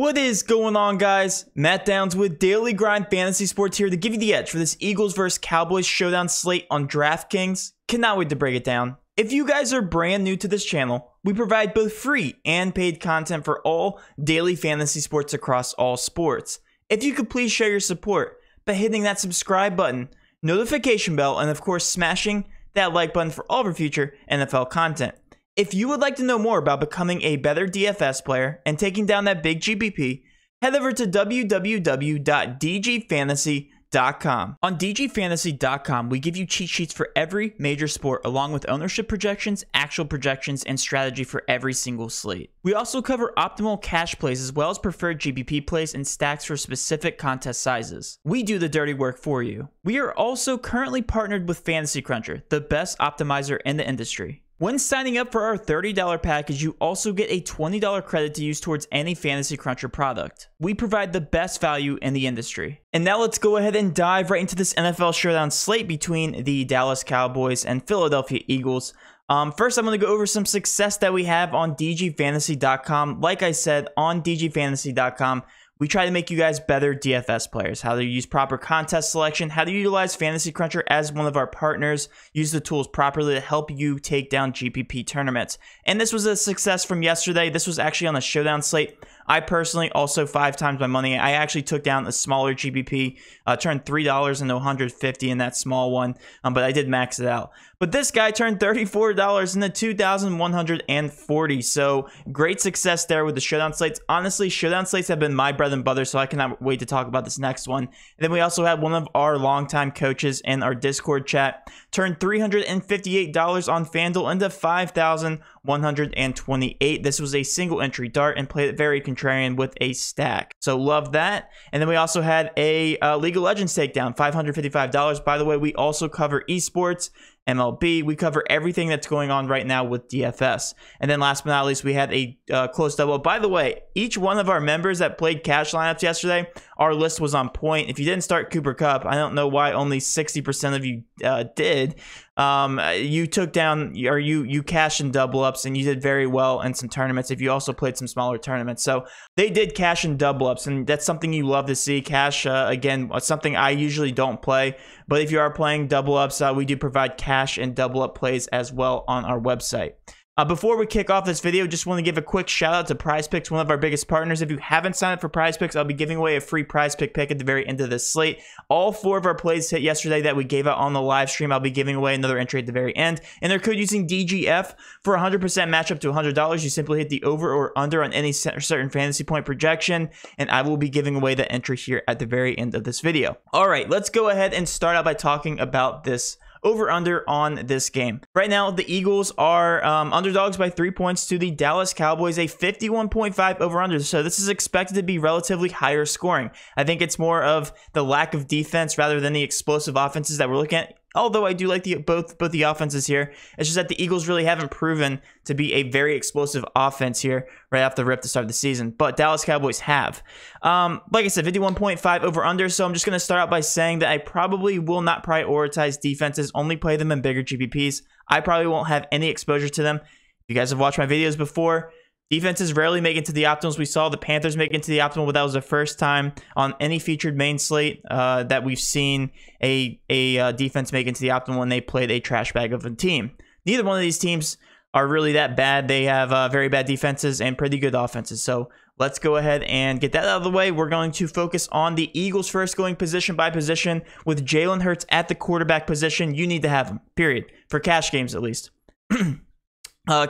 What is going on, guys? Matt Downs with Daily Grind Fantasy Sports here to give you the edge for this Eagles vs. Cowboys showdown slate on DraftKings. Cannot wait to break it down. If you guys are brand new to this channel, we provide both free and paid content for all daily fantasy sports across all sports. If you could please show your support by hitting that subscribe button, notification bell, and of course smashing that like button for all of our future NFL content. If you would like to know more about becoming a better DFS player and taking down that big GPP, head over to www.dgfantasy.com. On dgfantasy.com, we give you cheat sheets for every major sport, along with ownership projections, actual projections, and strategy for every single slate. We also cover optimal cash plays as well as preferred GPP plays and stacks for specific contest sizes. We do the dirty work for you. We are also currently partnered with Fantasy Cruncher, the best optimizer in the industry. When signing up for our $30 package, you also get a $20 credit to use towards any Fantasy Cruncher product. We provide the best value in the industry. And now let's go ahead and dive right into this NFL showdown slate between the Dallas Cowboys and Philadelphia Eagles. First, I'm going to go over some success that we have on dgfantasy.com. Like I said, on dgfantasy.com, we try to make you guys better DFS players, how to use proper contest selection, how to utilize Fantasy Cruncher as one of our partners, use the tools properly to help you take down GPP tournaments. And this was a success from yesterday. This was actually on the showdown slate. I personally also 5 times my money. I actually took down a smaller GPP, turned $3 into $150 in that small one, but I did max it out. But this guy turned $34 into $2,140. So great success there with the showdown slates. Honestly, showdown slates have been my bread and butter, so I cannot wait to talk about this next one. And then we also had one of our longtime coaches in our Discord chat turned $358 on FanDuel into $5,128. This was a single entry dart and played it very contrarian with a stack. So love that. And then we also had a League of Legends takedown, $555. By the way, we also cover esports, MLB. We cover everything that's going on right now with DFS. And then last but not least, we had a close double. By the way, each one of our members that played cash lineups yesterday, our list was on point. If you didn't start Cooper Kupp, I don't know why only 60% of you did. You took down, or you cashed in double ups, and you did very well in some tournaments if you also played some smaller tournaments. So they did cash in double ups, and that's something you love to see. Cash, again, something I usually don't play, but if you are playing double ups, we do provide cash and double up plays as well on our website. Before we kick off this video, just want to give a quick shout out to PrizePicks, one of our biggest partners. If you haven't signed up for PrizePicks, I'll be giving away a free PrizePick pick at the very end of this slate. All 4 of our plays hit yesterday that we gave out on the live stream. I'll be giving away another entry at the very end. And they're code using DGF for 100% match up to $100. You simply hit the over or under on any certain fantasy point projection, and I will be giving away the entry here at the very end of this video. All right, let's go ahead and start out by talking about this over-under on this game. Right now, the Eagles are underdogs by 3 points to the Dallas Cowboys, a 51.5 over-under. So this is expected to be relatively higher scoring. I think it's more of the lack of defense rather than the explosive offenses that we're looking at. Although I do like both the offenses here. It's just that the Eagles really haven't proven to be a very explosive offense here right off the rip to start the season. But Dallas Cowboys have. Like I said, 51.5 over under. So I'm just going to start out by saying that I probably will not prioritize defenses, only play them in bigger GPPs. I probably won't have any exposure to them. If you guys have watched my videos before, defenses rarely make it to the optimals. We saw the Panthers make it to the optimal, but that was the first time on any featured main slate that we've seen a defense make it to the optimal when they played a trash bag of a team. Neither one of these teams are really that bad. They have very bad defenses and pretty good offenses. So let's go ahead and get that out of the way. We're going to focus on the Eagles first, going position by position with Jalen Hurts at the quarterback position. You need to have him, period, for cash games at least.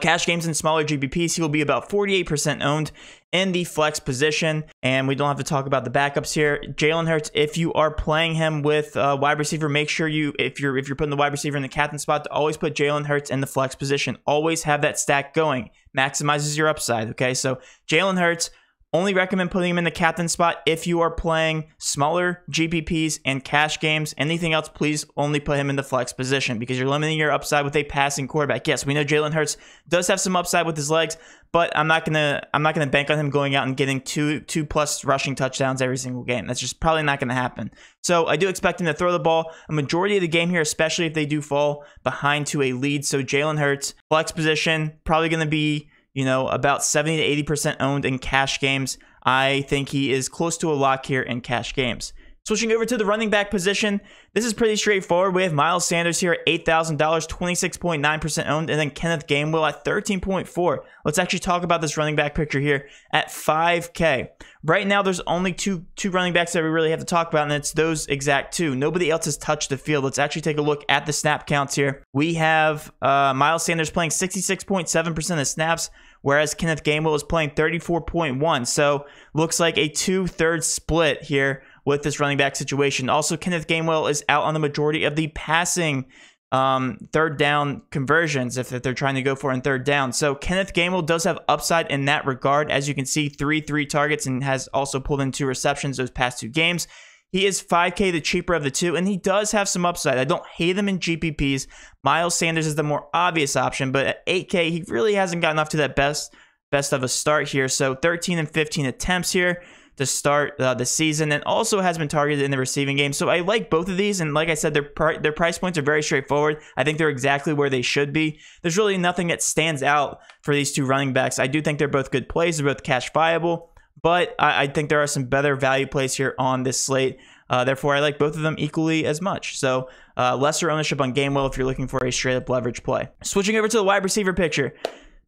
Cash games and smaller GPPs, he will be about 48% owned in the flex position, and we don't have to talk about the backups here. Jalen Hurts, if you are playing him with wide receiver, make sure you, if you're putting the wide receiver in the captain spot, to always put Jalen Hurts in the flex position. Always have that stack going. Maximizes your upside, okay? So Jalen Hurts, only recommend putting him in the captain spot if you are playing smaller GPPs and cash games. Anything else, please only put him in the flex position because you're limiting your upside with a passing quarterback. Yes, we know Jalen Hurts does have some upside with his legs, but I'm not gonna bank on him going out and getting two plus rushing touchdowns every single game. That's just probably not gonna happen. So I do expect him to throw the ball a majority of the game here, especially if they do fall behind to a lead. So Jalen Hurts, flex position, probably gonna be, you know, about 70 to 80% owned in cash games. I think he is close to a lock here in cash games. Switching over to the running back position, this is pretty straightforward. We have Miles Sanders here at $8,000, 26.9% owned, and then Kenneth Gainwell at 13.4. Let's actually talk about this running back picture here at $5K. Right now, there's only two running backs that we really have to talk about, and it's those exact two. Nobody else has touched the field. Let's actually take a look at the snap counts here. We have Miles Sanders playing 66.7% of snaps, whereas Kenneth Gainwell is playing 34.1. So looks like a 2/3 split here with this running back situation. Also, Kenneth Gainwell is out on the majority of the passing third down conversions if they're trying to go for in third down. So Kenneth Gainwell does have upside in that regard. As you can see, 3 targets and has also pulled in 2 receptions those past 2 games. He is $5K the cheaper of the two, and he does have some upside. I don't hate him in GPPs. Miles Sanders is the more obvious option, but at 8K, he really hasn't gotten off to that best of a start here. So 13 and 15 attempts here to start the season, and also has been targeted in the receiving game. So I like both of these, and like I said, their price points are very straightforward. I think they're exactly where they should be. There's really nothing that stands out for these two running backs. I do think they're both good plays. They're both cash viable, but I think there are some better value plays here on this slate. Therefore, I like both of them equally as much. So lesser ownership on Gainwell if you're looking for a straight-up leverage play. Switching over to the wide receiver picture.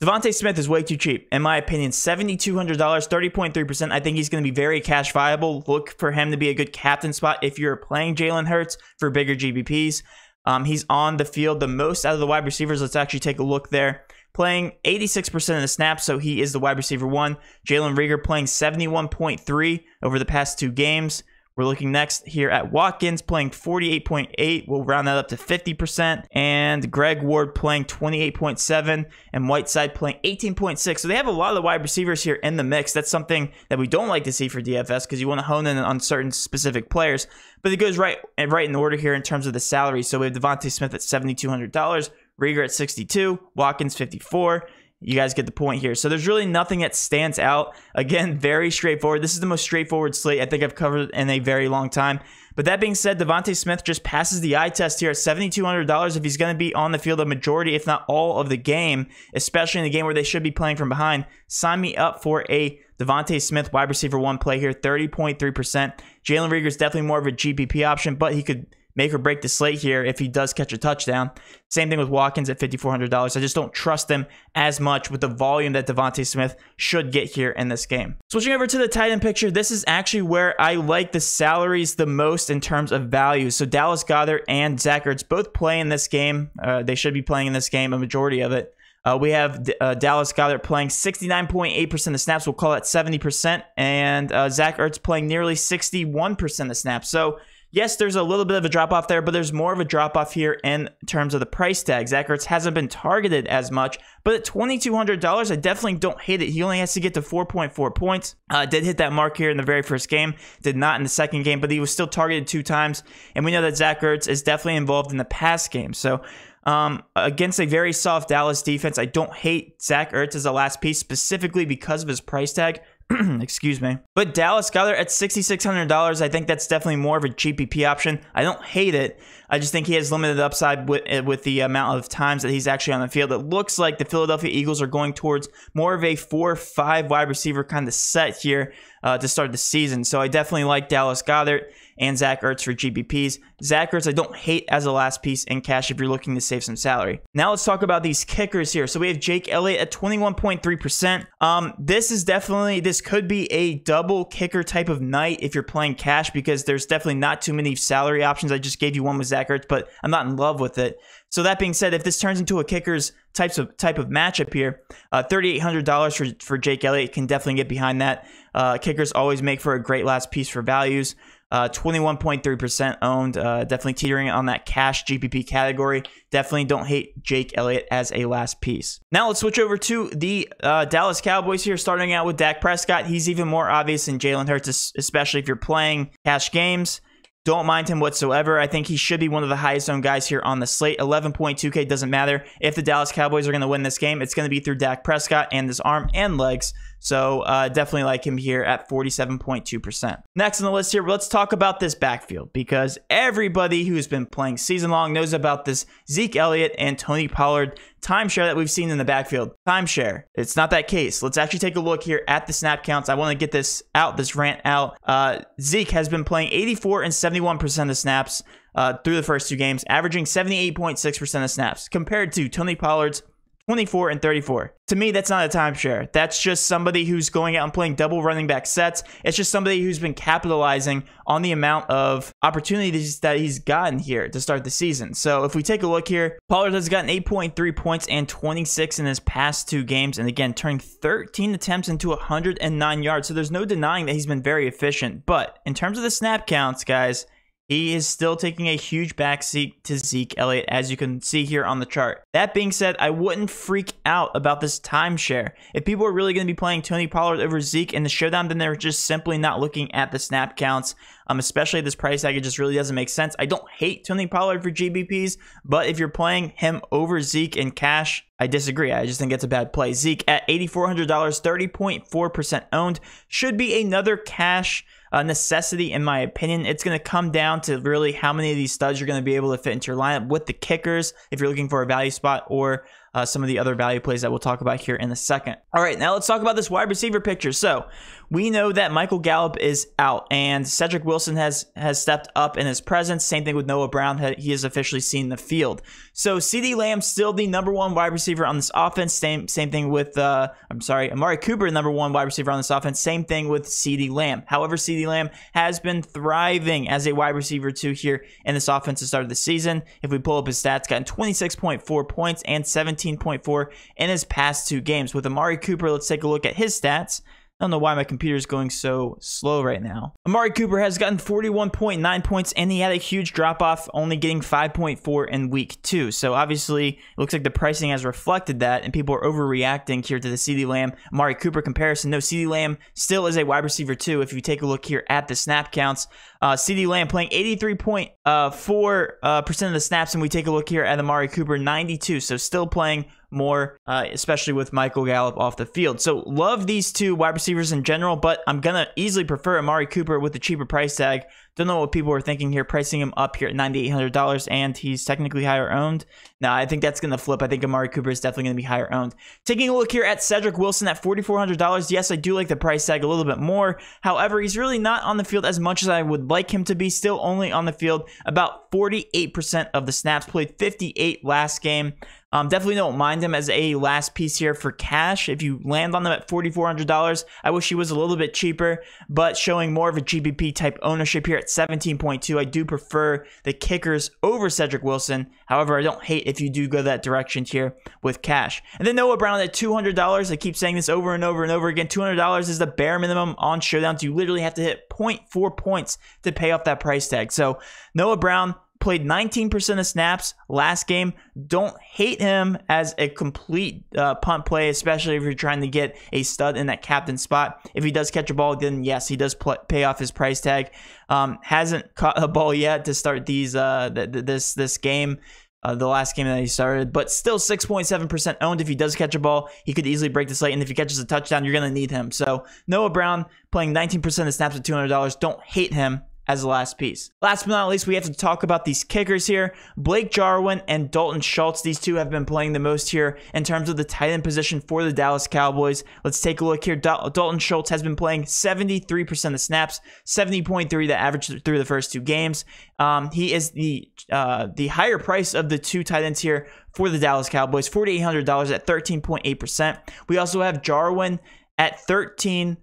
Devontae Smith is way too cheap, in my opinion. $7,200, 30.3%. I think he's going to be very cash viable. Look for him to be a good captain spot if you're playing Jalen Hurts for bigger GBPs. He's on the field the most out of the wide receivers. Let's actually take a look there. Playing 86% of the snaps, so he is the wide receiver 1. Jalen Reagor playing 71.3 over the past 2 games. We're looking next here at Watkins playing 48.8. We'll round that up to 50%. And Greg Ward playing 28.7. And Whiteside playing 18.6. So they have a lot of the wide receivers here in the mix. That's something that we don't like to see for DFS because you want to hone in on certain specific players. But it goes right in order here in terms of the salary. So we have Devontae Smith at $7,200. Reagor at $62. Watkins $54. You guys get the point here. So there's really nothing that stands out. Again, very straightforward. This is the most straightforward slate I think I've covered in a very long time. But that being said, Devontae Smith just passes the eye test here at $7,200 if he's going to be on the field a majority, if not all of the game, especially in the game where they should be playing from behind. Sign me up for a Devontae Smith wide receiver 1 play here, 30.3%. Jalen Reagor is definitely more of a GPP option, but he could make or break the slate here if he does catch a touchdown. Same thing with Watkins at $5,400. I just don't trust him as much with the volume that Devontae Smith should get here in this game. Switching over to the tight end picture, this is actually where I like the salaries the most in terms of value. So Dallas Goedert and Zach Ertz both play in this game. They should be playing in this game, a majority of it. We have Dallas Goedert playing 69.8% of snaps. We'll call that 70%. And Zach Ertz playing nearly 61% of snaps. So yes, there's a little bit of a drop-off there, but there's more of a drop-off here in terms of the price tag. Zach Ertz hasn't been targeted as much, but at $2,200, I definitely don't hate it. He only has to get to 4.4 points. Did hit that mark here in the very first game. Did not in the second game, but he was still targeted 2 times. And we know that Zach Ertz is definitely involved in the pass game. So against a very soft Dallas defense, I don't hate Zach Ertz as a last piece, specifically because of his price tag. Excuse me. But Dallas Goedert at $6,600, I think that's definitely more of a GPP option. I don't hate it. I just think he has limited upside with the amount of times that he's actually on the field. It looks like the Philadelphia Eagles are going towards more of a 4-5 wide receiver kind of set here to start the season. So I definitely like Dallas Goedert and Zach Ertz for GPPs. Zach Ertz I don't hate as a last piece in cash if you're looking to save some salary. Now let's talk about these kickers here. So we have Jake Elliott at 21.3%. This could be a double kicker type of night if you're playing cash because there's definitely not too many salary options. I just gave you one with Zach Ertz, but I'm not in love with it. So that being said, if this turns into a kickers type of matchup here, $3,800 for Jake Elliott can definitely get behind that. Kickers always make for a great last piece for values. 21.3% owned, definitely teetering on that cash GPP category. Definitely don't hate Jake Elliott as a last piece. Now let's switch over to the Dallas Cowboys here, starting out with Dak Prescott. He's even more obvious than Jalen Hurts, especially if you're playing cash games. Don't mind him whatsoever. I think he should be one of the highest owned guys here on the slate. 11.2K doesn't matter. If the Dallas Cowboys are going to win this game, it's going to be through Dak Prescott and his arm and legs. So definitely like him here at 47.2%. Next on the list here, let's talk about this backfield, because everybody who's been playing season long knows about this Zeke Elliott and Tony Pollard timeshare that we've seen in the backfield. Timeshare. It's not that case. Let's actually take a look here at the snap counts. I want to get this rant out. Zeke has been playing 84 and 71% of snaps through the first 2 games, averaging 78.6% of snaps, compared to Tony Pollard's 24 and 34. To me, that's not a timeshare. That's just somebody who's going out and playing double running back sets. It's just somebody who's been capitalizing on the amount of opportunities that he's gotten here to start the season. So if we take a look here, Pollard has gotten 8.3 points and 26 in his past 2 games. And again, turning 13 attempts into 109 yards. So there's no denying that he's been very efficient. But in terms of the snap counts, guys, he is still taking a huge backseat to Zeke Elliott, as you can see here on the chart. That being said, I wouldn't freak out about this timeshare. If people are really going to be playing Tony Pollard over Zeke in the showdown, then they're just simply not looking at the snap counts. Especially this price tag, it just really doesn't make sense. I don't hate Tony Pollard for GBPs, but if you're playing him over Zeke in cash, I disagree. I just think it's a bad play. Zeke at $8,400, 30.4% owned, should be another cash necessity in my opinion. It's going to come down to really how many of these studs you're going to be able to fit into your lineup with the kickers if you're looking for a value spot, or some of the other value plays that we'll talk about here in a second. All right, now let's talk about this wide receiver picture. So we know that Michael Gallup is out, and Cedric Wilson has stepped up in his presence. Same thing with Noah Brown. He has officially seen the field. So CeeDee Lamb still the #1 wide receiver on this offense. Same thing with Amari Cooper, #1 wide receiver on this offense. Same thing with CeeDee Lamb. However, CeeDee Lamb has been thriving as a wide receiver 2 here in this offense to start of the season. If we pull up his stats, gotten 26.4 points and 17.4 in his past 2 games. With Amari Cooper, let's take a look at his stats. I don't know why my computer is going so slow right now. Amari Cooper has gotten 41.9 points, and he had a huge drop-off, only getting 5.4 in week 2. So obviously, it looks like the pricing has reflected that, and people are overreacting here to the CeeDee Lamb Amari Cooper comparison. No, CeeDee Lamb still is a wide receiver 2. If you take a look here at the snap counts, CeeDee Lamb playing 83.4% of the snaps, and we take a look here at Amari Cooper, 92. So still playing more, especially with Michael Gallup off the field. So love these 2 wide receivers in general, but I'm going to easily prefer Amari Cooper with the cheaper price tag. Don't know what people are thinking here, pricing him up here at $9,800, and he's technically higher owned. No, I think that's going to flip. I think Amari Cooper is definitely going to be higher owned. Taking a look here at Cedric Wilson at $4,400. Yes, I do like the price tag a little bit more. However, he's really not on the field as much as I would like him to be. Still only on the field about 48% of the snaps, played 58 last game. Definitely don't mind him as a last piece here for cash. If you land on them at $4,400, I wish he was a little bit cheaper, but showing more of a GBP type ownership here at 17.2. I do prefer the kickers over Cedric Wilson. However, I don't hate if you do go that direction here with cash. And then Noah Brown at $200. I keep saying this over and over and over again. $200 is the bare minimum on showdowns. You literally have to hit 0.4 points to pay off that price tag. So Noah Brown played 19% of snaps last game. Don't hate him as a complete punt play, especially if you're trying to get a stud in that captain spot. If he does catch a ball, then yes, he does pay off his price tag. Hasn't caught a ball yet to start these this game. The last game that he started, but still 6.7% owned. If he does catch a ball, he could easily break the slate, and if he catches a touchdown, you're going to need him. So Noah Brown playing 19% of snaps at $200. Don't hate him as the last piece. Last but not least, we have to talk about these kickers here. Blake Jarwin and Dalton Schultz. These 2 have been playing the most here in terms of the tight end position for the Dallas Cowboys. Let's take a look here. Dalton Schultz has been playing 73% of snaps, 70.3 the average through the first 2 games. He is the higher price of the 2 tight ends here for the Dallas Cowboys, $4,800 at 13.8%. We also have Jarwin at 16%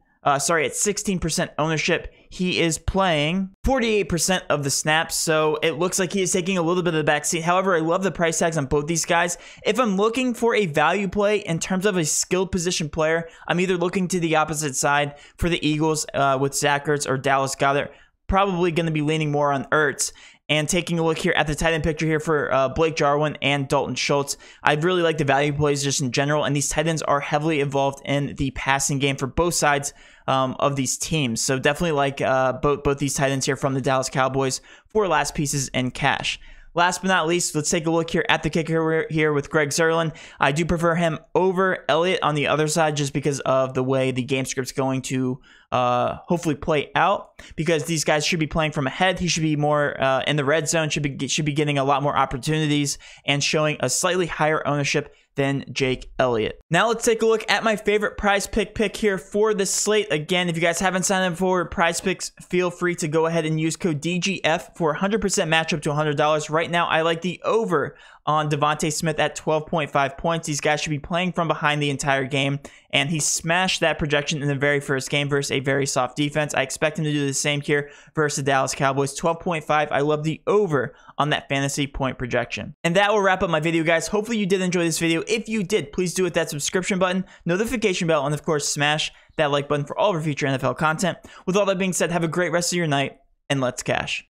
ownership. He is playing 48% of the snaps, so it looks like he is taking a little bit of the backseat. However, I love the price tags on both these guys. If I'm looking for a value play in terms of a skilled position player, I'm either looking to the opposite side for the Eagles with Zach Ertz or Dallas Goedert. Probably going to be leaning more on Ertz. And taking a look here at the tight end picture here for Blake Jarwin and Dalton Schultz, I really like the value plays just in general, and these tight ends are heavily involved in the passing game for both sides of these teams. So definitely like both these tight ends here from the Dallas Cowboys for last pieces in cash. Last but not least, let's take a look here at the kicker here with Greg Zuerlein. I do prefer him over Elliott on the other side just because of the way the game script's going to hopefully play out, because these guys should be playing from ahead. He should be more in the red zone, should be getting a lot more opportunities and showing a slightly higher ownership than Jake Elliott. Now let's take a look at my favorite prize pick here for this slate. Again, if you guys haven't signed up for Prize Picks, feel free to go ahead and use code DGF for 100% matchup to $100. Right now, I like the over on Devontae Smith at 12.5 points. These guys should be playing from behind the entire game, and he smashed that projection in the very first game versus a very soft defense. I expect him to do the same here versus the Dallas Cowboys. 12.5. I love the over on that fantasy point projection. And that will wrap up my video, guys. Hopefully you did enjoy this video. If you did, please do hit that subscription button, notification bell, and of course, smash that like button for all of our future NFL content. With all that being said, have a great rest of your night, and let's cash.